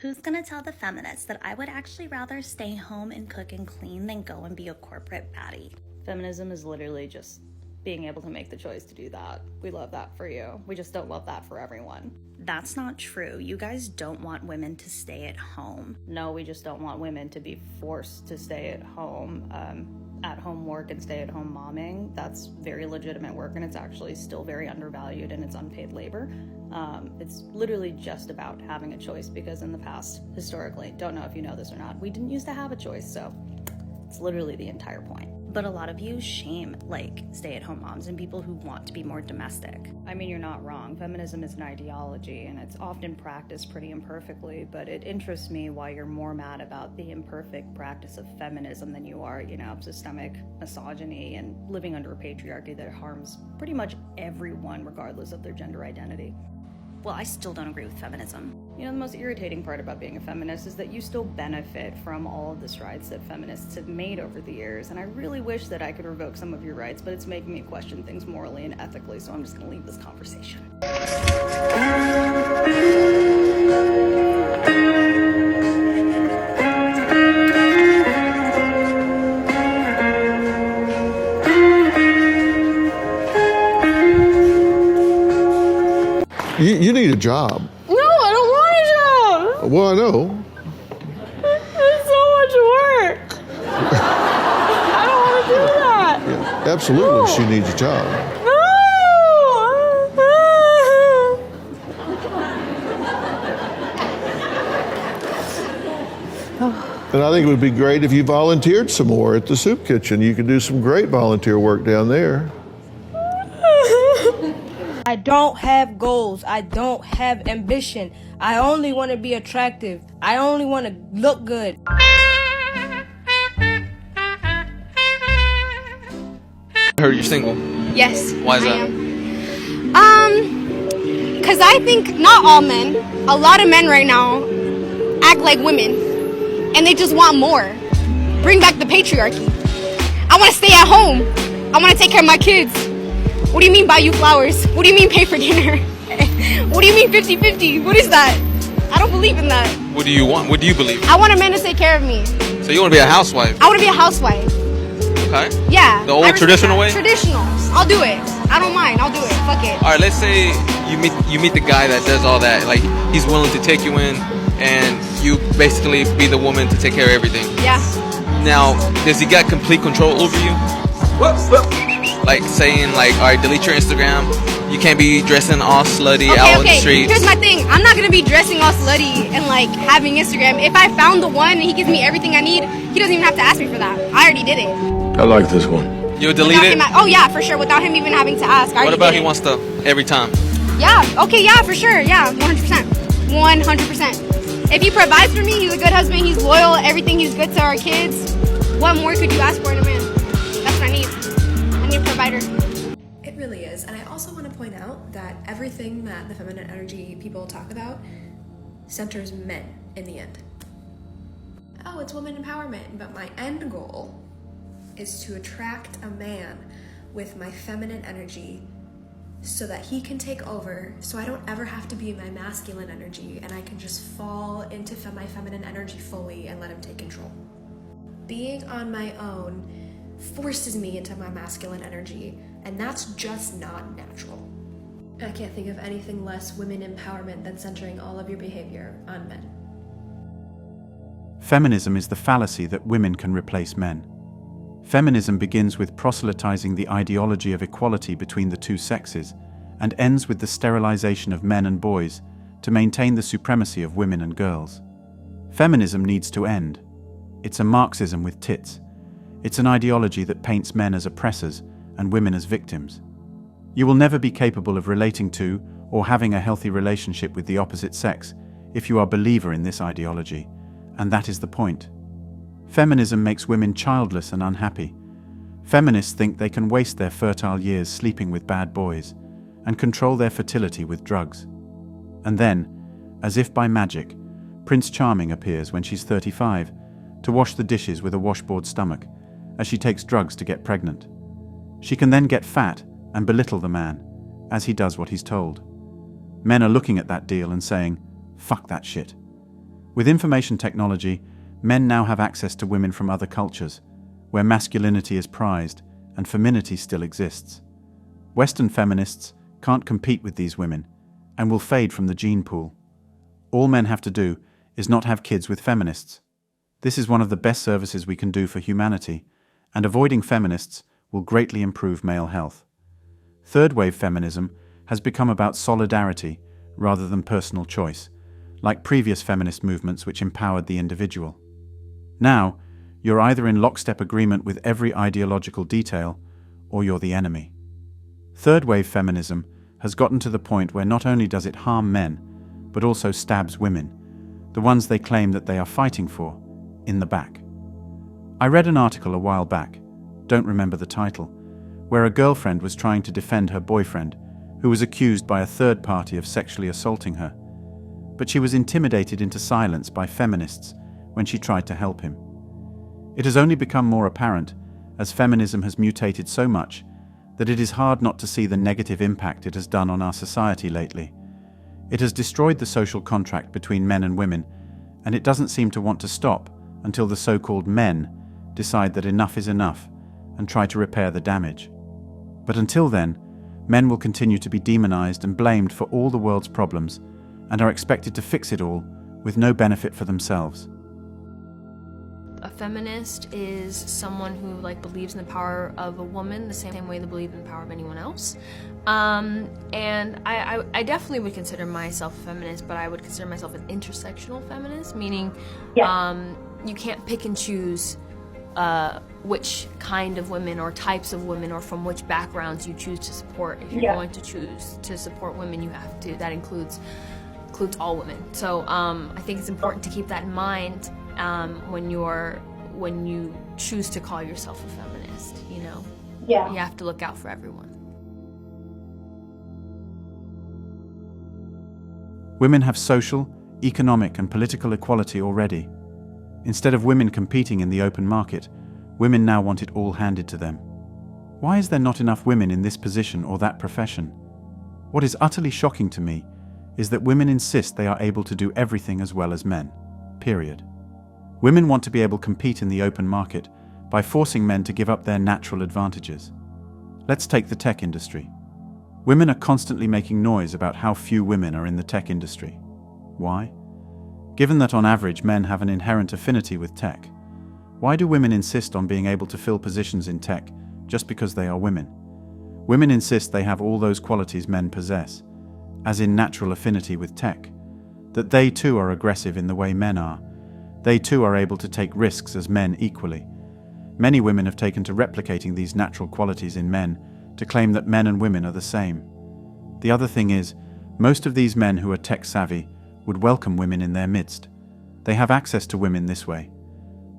Who's gonna tell the feminists that I would actually rather stay home and cook and clean than go and be a corporate baddie? Feminism is literally just being able to make the choice to do that. We love that for you. We just don't love that for everyone. That's not true. You guys don't want women to stay at home. No, we just don't want women to be forced to stay at home work and stay at home momming. That's very legitimate work, and it's actually still very undervalued, and it's unpaid labor. It's literally just about having a choice, because in the past, historically, don't know if you know this or not, we didn't used to have a choice, so it's literally the entire point. But a lot of you shame, stay-at-home moms and people who want to be more domestic. I mean, you're not wrong. Feminism is an ideology, and it's often practiced pretty imperfectly, but it interests me why you're more mad about the imperfect practice of feminism than you are, systemic misogyny and living under a patriarchy that harms pretty much everyone, regardless of their gender identity. Well, I still don't agree with feminism. The most irritating part about being a feminist is that you still benefit from all of the strides that feminists have made over the years, and I really wish that I could revoke some of your rights, but it's making me question things morally and ethically, so I'm just gonna leave this conversation. You need a job. No, I don't want a job. Well, I know. It's so much work. I don't want to do that. Yeah, absolutely, she needs a job. And I think it would be great if you volunteered some more at the soup kitchen. You could do some great volunteer work down there. I don't have goals. I don't have ambition. I only want to be attractive. I only want to look good. I heard you're single. Yes. Why is that? Because I think not all men, a lot of men right now act like women and they just want more. Bring back the patriarchy. I want to stay at home. I want to take care of my kids. What do you mean buy you flowers? What do you mean pay for dinner? What do you mean 50-50? What is that? I don't believe in that. What do you want? What do you believe in? I want a man to take care of me. So you want to be a housewife? I want to be a housewife. Okay. Yeah. The old traditional way? Traditional. I'll do it. I don't mind. I'll do it. Fuck it. All right, let's say you meet the guy that does all that. Like, he's willing to take you in and you basically be the woman to take care of everything. Yeah. Now, does he got complete control over you? Like saying all right, delete your Instagram. You can't be dressing all slutty out on the streets. Here's my thing. I'm not gonna be dressing all slutty and having Instagram. If I found the one and he gives me everything I need, he doesn't even have to ask me for that. I already did it. I like this one. You'll delete it? Oh yeah, for sure. Without him even having to ask. What about he wants stuff every time? Yeah. Okay. Yeah. For sure. Yeah. 100%. 100%. If he provides for me, he's a good husband. He's loyal. Everything. He's good to our kids. What more could you ask for in a man? That's what I need. I need a provider. It really is. And I also want to point out that everything that the feminine energy people talk about centers men in the end. Oh, it's women empowerment, but my end goal is to attract a man with my feminine energy so that he can take over, so I don't ever have to be my masculine energy and I can just fall into my feminine energy fully and let him take control. Being on my own forces me into my masculine energy, and that's just not natural. I can't think of anything less women empowerment than centering all of your behavior on men. Feminism is the fallacy that women can replace men. Feminism begins with proselytizing the ideology of equality between the two sexes and ends with the sterilization of men and boys to maintain the supremacy of women and girls. Feminism needs to end. It's a Marxism with tits. It's an ideology that paints men as oppressors and women as victims. You will never be capable of relating to or having a healthy relationship with the opposite sex if you are a believer in this ideology, and that is the point. Feminism makes women childless and unhappy. Feminists think they can waste their fertile years sleeping with bad boys and control their fertility with drugs. And then, as if by magic, Prince Charming appears when she's 35 to wash the dishes with a washboard stomach as she takes drugs to get pregnant. She can then get fat and belittle the man as he does what he's told. Men are looking at that deal and saying, "Fuck that shit." With information technology, men now have access to women from other cultures, where masculinity is prized and femininity still exists. Western feminists can't compete with these women and will fade from the gene pool. All men have to do is not have kids with feminists. This is one of the best services we can do for humanity, and avoiding feminists will greatly improve male health. Third-wave feminism has become about solidarity rather than personal choice, like previous feminist movements which empowered the individual. Now, you're either in lockstep agreement with every ideological detail, or you're the enemy. Third-wave feminism has gotten to the point where not only does it harm men, but also stabs women, the ones they claim that they are fighting for, in the back. I read an article a while back, don't remember the title, where a girlfriend was trying to defend her boyfriend, who was accused by a third party of sexually assaulting her. But she was intimidated into silence by feminists when she tried to help him. It has only become more apparent, as feminism has mutated so much, that it is hard not to see the negative impact it has done on our society lately. It has destroyed the social contract between men and women, and it doesn't seem to want to stop until the so-called men decide that enough is enough and try to repair the damage. But until then, men will continue to be demonized and blamed for all the world's problems and are expected to fix it all with no benefit for themselves. A feminist is someone who believes in the power of a woman the same way they believe in the power of anyone else. And I definitely would consider myself a feminist, but I would consider myself an intersectional feminist, meaning you can't pick and choose which kind of women or types of women or from which backgrounds you choose to support. If you're going to choose to support women, you have to. That includes all women. So I think it's important to keep that in mind when you choose to call yourself a feminist. You have to look out for everyone. Women have social, economic, and political equality already. Instead of women competing in the open market, women now want it all handed to them. Why is there not enough women in this position or that profession? What is utterly shocking to me is that women insist they are able to do everything as well as men. Period. Women want to be able to compete in the open market by forcing men to give up their natural advantages. Let's take the tech industry. Women are constantly making noise about how few women are in the tech industry. Why? Given that on average men have an inherent affinity with tech, why do women insist on being able to fill positions in tech just because they are women? Women insist they have all those qualities men possess, as in natural affinity with tech, that they too are aggressive in the way men are. They too are able to take risks as men equally. Many women have taken to replicating these natural qualities in men to claim that men and women are the same. The other thing is, most of these men who are tech savvy would welcome women in their midst. They have access to women this way.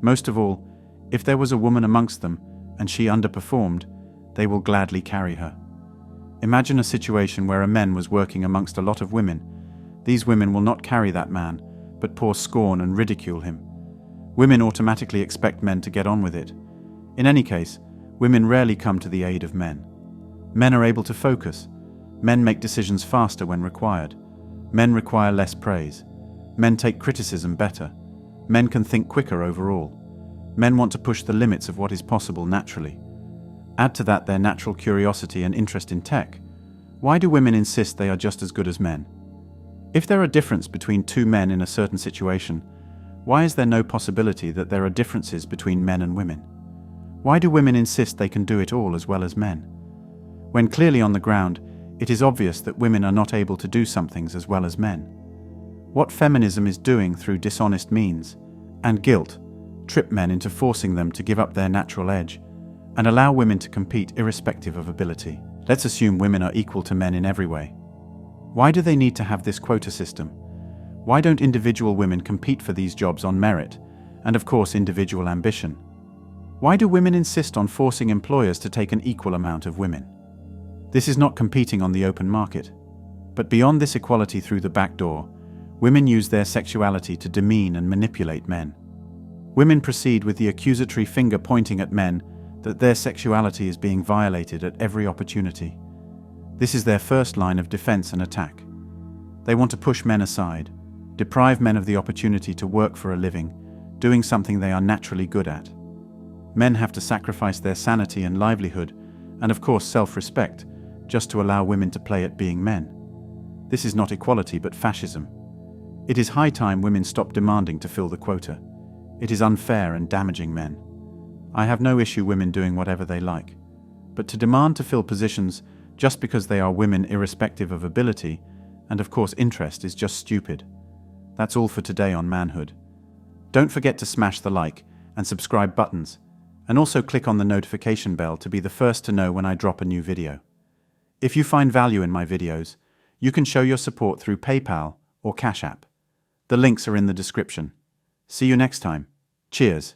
Most of all, if there was a woman amongst them and she underperformed, they will gladly carry her. Imagine a situation where a man was working amongst a lot of women. These women will not carry that man, but pour scorn and ridicule him. Women automatically expect men to get on with it. In any case, women rarely come to the aid of men. Men are able to focus. Men make decisions faster when required. Men require less praise. Men take criticism better. Men can think quicker overall. Men want to push the limits of what is possible naturally. Add to that their natural curiosity and interest in tech. Why do women insist they are just as good as men? If there are differences between two men in a certain situation, why is there no possibility that there are differences between men and women? Why do women insist they can do it all as well as men? When clearly on the ground, it is obvious that women are not able to do some things as well as men. What feminism is doing through dishonest means and guilt trip men into forcing them to give up their natural edge and allow women to compete irrespective of ability. Let's assume women are equal to men in every way. Why do they need to have this quota system? Why don't individual women compete for these jobs on merit and, of course, individual ambition? Why do women insist on forcing employers to take an equal amount of women? This is not competing on the open market. But beyond this equality through the back door, women use their sexuality to demean and manipulate men. Women proceed with the accusatory finger pointing at men that their sexuality is being violated at every opportunity. This is their first line of defense and attack. They want to push men aside, deprive men of the opportunity to work for a living, doing something they are naturally good at. Men have to sacrifice their sanity and livelihood, and of course self-respect, just to allow women to play at being men. This is not equality but fascism. It is high time women stop demanding to fill the quota. It is unfair and damaging men. I have no issue women doing whatever they like. But to demand to fill positions just because they are women irrespective of ability, and of course interest, is just stupid. That's all for today on Manhood. Don't forget to smash the like and subscribe buttons, and also click on the notification bell to be the first to know when I drop a new video. If you find value in my videos, you can show your support through PayPal or Cash App. The links are in the description. See you next time. Cheers.